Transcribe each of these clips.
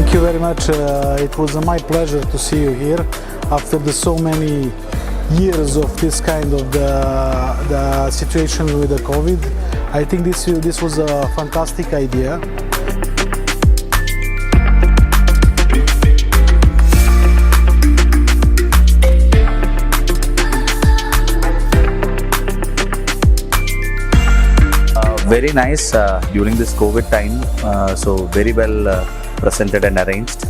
Thank you very much. It was my pleasure to see you here after so many years of this kind of the situation with the COVID. I think this was a fantastic idea. Very nice during this COVID time, so very well presented and arranged.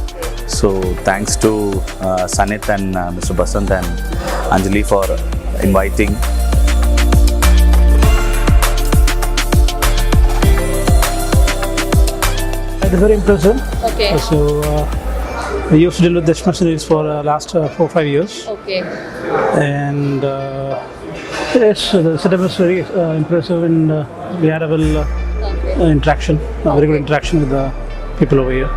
So thanks to Sanit and Mr. Basant and Anjali for inviting. It's very impressive. Okay. So we used to deal with this machineries for last 4 or 5 years. Okay. And yes, the setup was very impressive, and we had a well interaction, a very good interaction with the people over here.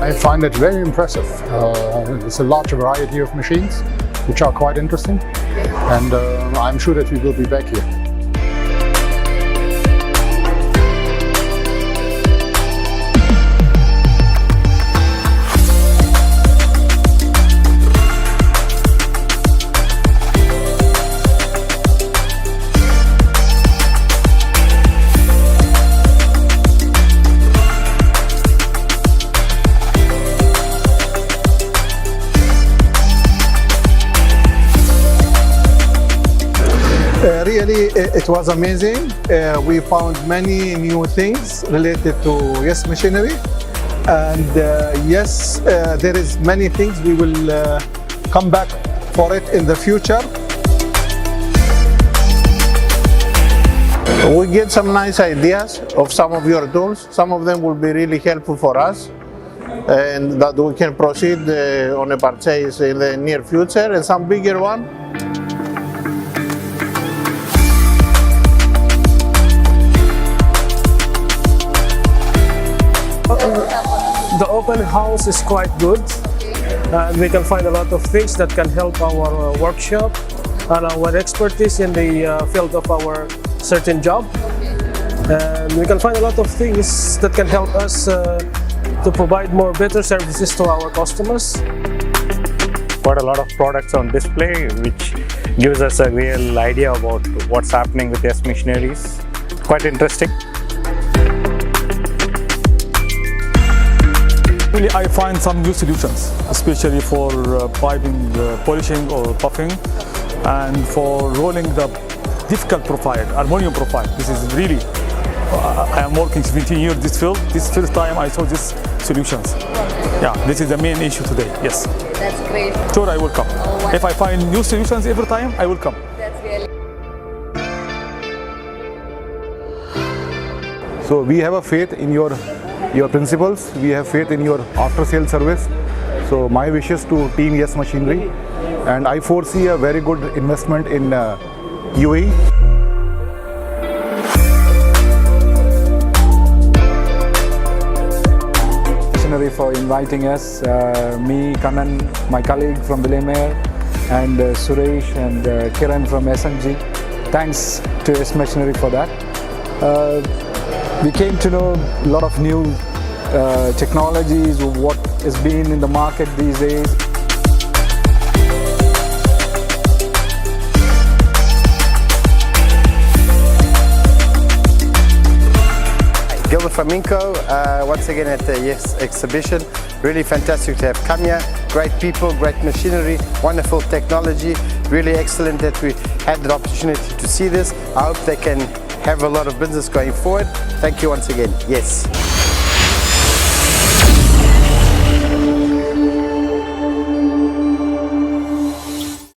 I find it very impressive. It's a large variety of machines which are quite interesting, and I'm sure that we will be back here. Really, it was amazing. We found many new things related to Yes Machinery, and yes, there is many things we will come back for it in the future. We get some nice ideas of some of your tools. Some of them will be really helpful for us, and that we can proceed on a purchase in the near future, and some bigger one. The open house is quite good, and we can find a lot of things that can help our workshop and our expertise in the field of our certain job. And we can find a lot of things that can help us to provide more better services to our customers. Got a lot of products on display, which gives us a real idea about what's happening with Yes Machineries. Quite interesting. Really, I find some new solutions, especially for piping, polishing or buffing, and for rolling the difficult profile, harmonium profile. This is really, I am working 17 years in this field. This first time I saw these solutions. Yeah, this is the main issue today, yes. That's great. Sure, I will come. Oh, if I find new solutions every time, I will come. That's really. So we have a faith in your principles, we have faith in your after-sales service. So my wishes to Team Yes Machinery, and I foresee a very good investment in UAE. Machinery for inviting us, me, Kanan, my colleague from Bilamer, and Suresh and Kiran from SMG. Thanks to Yes Machinery for that. We came to know a lot of new technologies, what is being in the market these days. Gilbert Flamenco, once again at the Yes exhibition. Really fantastic to have come here. Great people, great machinery, wonderful technology. Really excellent that we had the opportunity to see this. I hope they can have a lot of business going forward. Thank you once again. Yes.